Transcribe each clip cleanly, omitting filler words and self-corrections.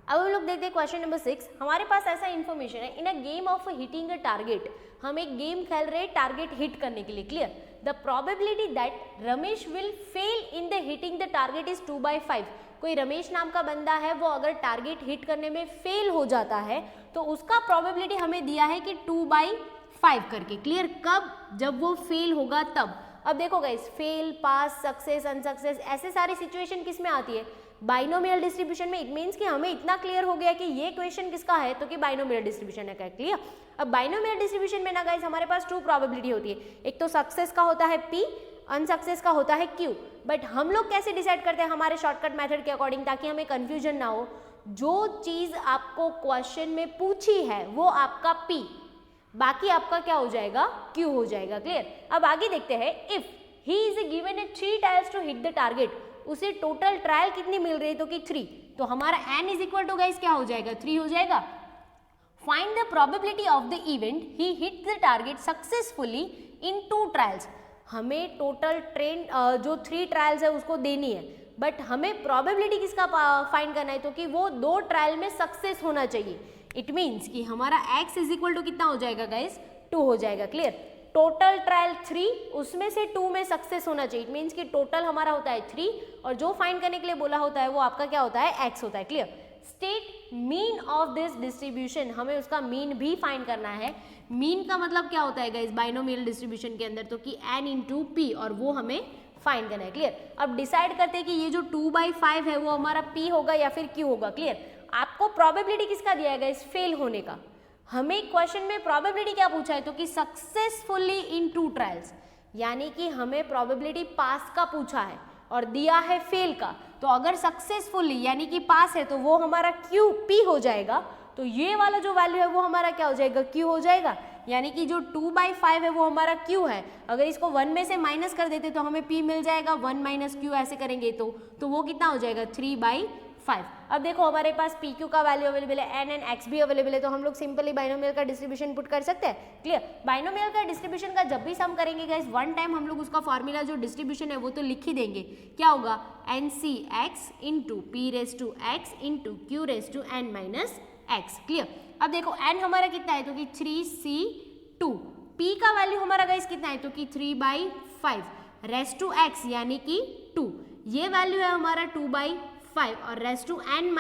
अब हम लोग देखते हैं क्वेश्चन नंबर 6। हमारे पास ऐसा इन्फॉर्मेशन है, in a game of hitting a target, हम एक गेम खेल रहे हैं टारगेट हिट करने के लिए, clear. The probability that Ramesh will fail in the hitting the target is 2/5। कोई रमेश नाम का बंदा है, वो अगर टारगेट हिट करने में फेल हो जाता है तो उसका प्रोबेबिलिटी हमें दिया है कि 2/5 करके, क्लियर। कब? जब वो फेल होगा तब। अब देखो गाइस, फेल, पास, सक्सेस, अनसक्सेस, ऐसे सारी सिचुएशन किस में आती है? बाइनोमियल डिस्ट्रीब्यूशन में। इट मीन्स कि हमें इतना क्लियर हो गया कि ये क्वेश्चन किसका है, तो कि बाइनोमियल डिस्ट्रीब्यूशन है, क्लियर। अब बाइनोमियल डिस्ट्रीब्यूशन में ना गाइस हमारे पास 2 प्रोबेबिलिटी होती है, एक तो सक्सेस का होता है P, अनसक्सेस का होता है Q। बट हम लोग कैसे डिसाइड करते हैं? हमारे शॉर्टकट मेथड के अकॉर्डिंग, ताकि हमें कंफ्यूजन ना हो। जो चीज आपको क्वेश्चन में पूछी है वो आपका P, बाकी आपका क्या हो जाएगा? Q हो जाएगा, क्लियर। अब आगे देखते हैं, if he is given 3 trials to hit the target, उसे टोटल ट्रायल कितनी मिल रही है? तो कि 3, तो हमारा n is equal to guys क्या हो जाएगा? 3 हो जाएगा। Find the probability of the event he hit the target successfully in 2 trials. हमें टोटल जो 3 ट्रायल्स है उसको देनी है, बट हमें प्रोबेबिलिटी किसका फाइंड करना है? तो कि वो 2 ट्रायल में सक्सेस होना चाहिए। इट मीन्स कि हमारा x इज इक्वल टू कितना हो जाएगा गाइस? 2 हो जाएगा, क्लियर। टोटल ट्रायल 3, उसमें से 2 में सक्सेस होना चाहिए। इट मीन्स कि टोटल हमारा होता है 3 और जो फाइंड करने के लिए बोला होता है वो आपका क्या होता है? x होता है, clear. State mean of this distribution, हमें उसका मीन भी फाइंड करना है। मीन का मतलब क्या होता है गाइस बाइनोमियल डिस्ट्रीब्यूशन के अंदर? तो कि n इंटू p, और वो हमें फाइंड करना है, क्लियर। अब डिसाइड करते हैं कि ये जो 2/5 है वो हमारा p होगा या फिर q होगा, क्लियर। आपको प्रोबेबिलिटी किसका दिया है गाइस? फेल होने का। हमें क्वेश्चन में प्रोबेबिलिटी क्या पूछा है? तो कि सक्सेसफुली इन 2 ट्रायल्स, यानी कि हमें प्रोबेबिलिटी पास का पूछा है और दिया है फेल का। तो अगर सक्सेसफुली यानी कि पास है तो वो हमारा P हो जाएगा, तो ये वाला जो वैल्यू है वो हमारा क्या हो जाएगा? Q हो जाएगा। यानी कि जो 2/5 है वो हमारा Q है। अगर इसको 1 में से माइनस कर देते तो हमें P मिल जाएगा, 1 - Q ऐसे करेंगे तो वो कितना हो जाएगा? 3/5। अब देखो हमारे पास PQ का वैल्यू अवेलेबल है, n and x भी अवेलेबल है, तो हम लोग सिंपली बाइनोमियल का डिस्ट्रीब्यूशन पुट कर सकते हैं, क्लियर। बाइनोमियल का डिस्ट्रीब्यूशन का जब भी सम करेंगे गाइस, वन टाइम हम लोग उसका फॉर्मूला जो डिस्ट्रीब्यूशन है वो तो लिख ही देंगे। क्या होगा? NCx into P⁻x into Q⁻n - x, clear. अब देखो n हमारा कितना है? तो कि 3C2। P का वैल्यू हमारा गाइस कितना है? तो कि 3/5 रेस्ट टू x यानी कि 2। ये वैल्यू है हमारा 2/5 और रेस्ट टू n -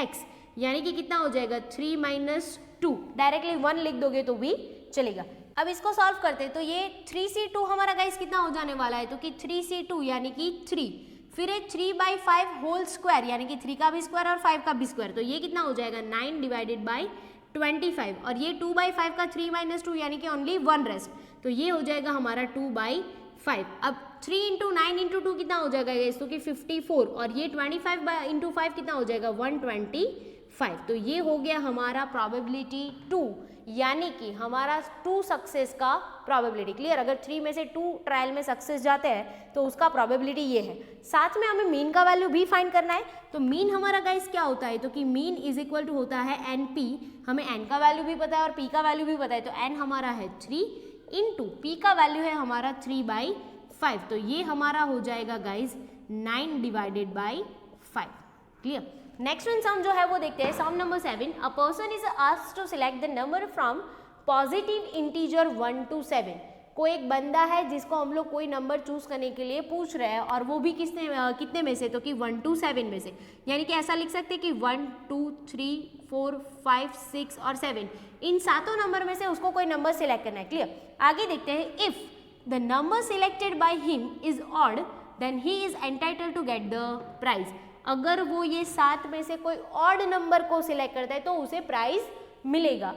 x यानी कि कितना हो जाएगा? 3 - 2। डायरेक्टली 1 लिख दोगे तो भी चलेगा। अब इसको सॉल्व करते हैं तो ये 3C2 हमारा गाइस कितना हो जाने वाला है? तो कि 3C2 यानी कि 3, फिर 3/5 होल स्क्वायर यानी कि 3 का भी स्क्वायर और 5 का भी स्क्वायर, तो ये कितना हो जाएगा? 9/25 और ये 2/5 का 3 - 2 यानी कि ओनली 1 रेस्ट, तो ये हो जाएगा हमारा 2/5। अब 3 × 9 × 2 कितना हो जाएगा गाइस? तो कि 54 और ये 25 × 5 कितना हो जाएगा? 125। तो ये हो गया हमारा प्रोबेबिलिटी 2, यानी कि हमारा 2 सक्सेस का प्रोबेबिलिटी, क्लियर। अगर 3 में से 2 ट्रायल में सक्सेस जाते हैं तो उसका प्रोबेबिलिटी ये है। साथ में हमें मीन का वैल्यू भी फाइंड करना है, तो मीन हमारा गाइस क्या होता है? तो कि मीन इज इक्वल टू होता है NP। हमें n का वैल्यू भी पता है और p का वैल्यू भी पता है, तो n हमारा है 3 इंटू p का वैल्यू है हमारा 3/5, तो ये हमारा हो जाएगा guys 9/5, clear. Next one sum जो है वो देखते हैं, sum number 7। A person is asked to select the number from positive integer 1 to 7। कोई एक बंदा है जिसको हम लोग कोई नंबर चूज करने के लिए पूछ रहे हैं, और वो भी कितने में से? तो कि 1 to 7 में से, यानी कि ऐसा लिख सकते हैं कि 1 2 3 4 5 6 और 7, इन सातों नंबर में से उसको कोई नंबर सिलेक्ट करना है, क्लियर। आगे देखते हैं, if the number selected by him is odd then he is entitled to get the prize. अगर वो ये 7 में से कोई ऑड नंबर को सिलेक्ट करता है तो उसे प्राइज मिलेगा।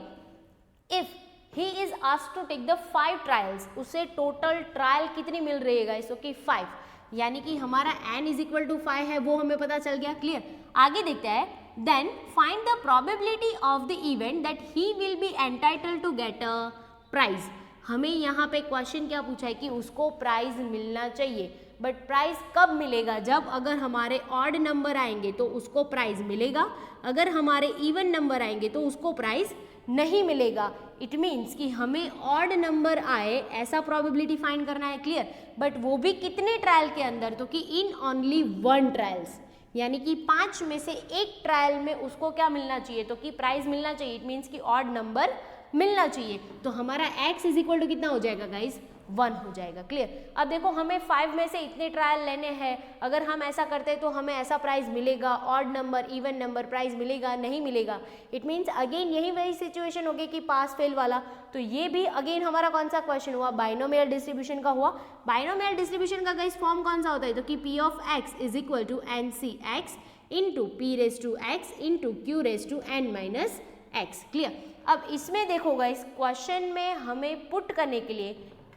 If he is asked to take the 5 trials, उसे टोटल ट्रायल कितनी मिल रही है गाइस? तो कि 5, यानी कि हमारा n इज इक्वल टू 5 है, वो हमें पता चल गया, क्लियर। आगे देखते हैं, then find the probability of the event that he will be entitled to get a prize. हमें यहाँ पे क्वेश्चन क्या पूछा है कि उसको प्राइज मिलना चाहिए, बट प्राइज कब मिलेगा? जब अगर हमारे ऑड नंबर आएंगे तो उसको प्राइज मिलेगा, अगर हमारे इवन नंबर आएंगे तो उसको प्राइज नहीं मिलेगा। इट मीन्स कि हमें ऑड नंबर आए ऐसा प्रोबेबिलिटी फाइंड करना है, क्लियर। बट वो भी कितने ट्रायल के अंदर? तो कि इन ओनली 1 ट्रायल्स, यानी कि 5 में से एक ट्रायल में उसको क्या मिलना चाहिए, तो कि प्राइस मिलना चाहिए, इट मीन्स कि ऑड नंबर मिलना चाहिए। तो हमारा x इज इक्वल टू कितना हो जाएगा गाइज, 1 हो जाएगा। क्लियर। अब देखो हमें 5 में से इतने ट्रायल लेने हैं, अगर हम ऐसा करते हैं तो हमें ऐसा प्राइस मिलेगा, odd number even number price मिलेगा नहीं मिलेगा, इट मीन्स अगेन यही वही सिचुएशन होगी कि पास फेल वाला। तो ये भी अगेन हमारा कौन सा क्वेश्चन हुआ, बाइनोमियल डिस्ट्रीब्यूशन का हुआ। बाइनोमियल डिस्ट्रीब्यूशन का गाइस फॉर्म कौन सा होता है, तो कि p of x is equal to NCx into p raise to x into q raise to n minus x। Clear. अब इसमें देखो गाइस क्वेश्चन में हमें पुट करने के लिए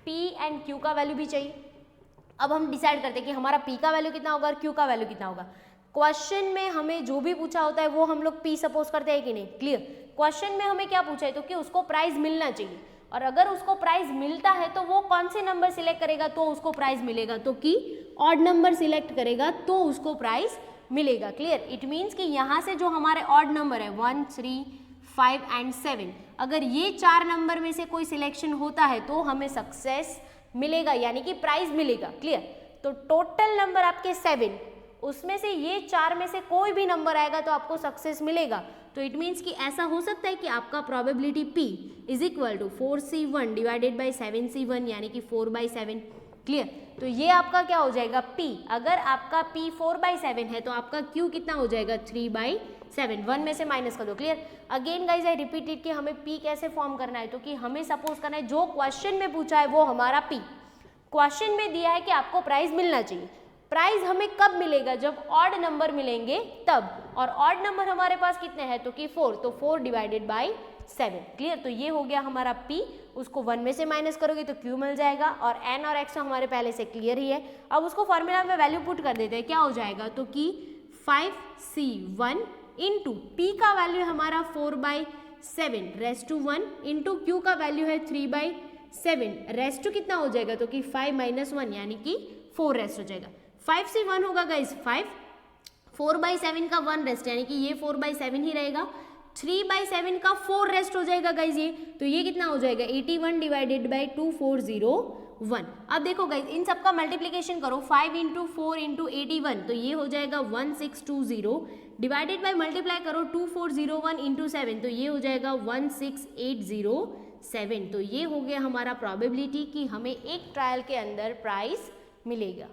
p एंड q का वैल्यू भी चाहिए। अब हम डिसाइड करते हैं कि हमारा p का वैल्यू कितना होगा और q का वैल्यू कितना होगा। क्वेश्चन में हमें जो भी पूछा होता है वो हम लोग p सपोज करते हैं कि नहीं। क्लियर। क्वेश्चन में हमें क्या पूछा है, तो कि उसको प्राइस मिलना चाहिए, और अगर उसको प्राइस मिलता है तो वो कौन से नंबर सिलेक्ट करेगा तो उसको प्राइस मिलेगा, तो कि ऑड नंबर सिलेक्ट करेगा तो उसको प्राइस मिलेगा। क्लियर। इट मीन्स कि यहाँ से जो हमारे ऑड नंबर है 1, 3, 5 एंड 7, अगर ये 4 नंबर में से कोई सिलेक्शन होता है तो हमें सक्सेस मिलेगा, यानी कि प्राइस मिलेगा। क्लियर। तो टोटल नंबर आपके 7, उसमें से ये 4 में से कोई भी नंबर आएगा तो आपको सक्सेस मिलेगा। तो इट मीन्स कि ऐसा हो सकता है कि आपका probability p is equal to 4c1 divided by 7c1 यानी कि 4/7। क्लियर। तो ये आपका क्या हो जाएगा p, अगर आपका p 4/7 है तो आपका q कितना हो जाएगा 3/7, 1 में से माइनस कर दो। Clear. Again guys I repeated कि हमें p कैसे फॉर्म करना है, तो कि हमें सपोज करना है जो क्वेश्चन में पूछा है वो हमारा p, क्वेश्चन में दिया है कि आपको प्राइस मिलना चाहिए। प्राइस हमें कब मिलेगा, जब ऑड नंबर मिलेंगे तब, और ऑड नंबर हमारे पास कितने हैं, तो कि 4, तो 4 डिवाइडेड बाई 7। क्लियर। तो ये हो गया हमारा p, उसको 1 में से माइनस करोगे तो q मिल जाएगा, और n और x तो हमारे पहले से क्लियर ही है। अब उसको फॉर्मूला में वैल्यू पुट कर देते हैं, क्या हो जाएगा, तो कि 5c1 इंटू p का वैल्यू है हमारा 4/7 रेस्ट टू 1 इंटू q का वैल्यू है 3/7 रेस्ट टू कितना हो जाएगा, तो कि 5 - 1 यानी कि 4 रेस्ट हो जाएगा। 5c1 होगा गाइज 5, 4/7 का 1 रेस्ट यानी कि ये 4/7 ही रहेगा, 3/7 का 4 रेस्ट हो जाएगा गाइज ये, तो ये कितना हो जाएगा 81 डिवाइडेड बाई 2401। अब देखो गाइज इन सबका मल्टीप्लीकेशन करो, 5 इंटू 4 इंटू 81 तो ये हो जाएगा 1620 डिवाइडेड बाई मल्टीप्लाई करो 2401 इंटू 7 तो ये हो जाएगा 16807। तो ये हो गया हमारा प्रोबेबिलिटी कि हमें एक ट्रायल के अंदर प्राइस मिलेगा।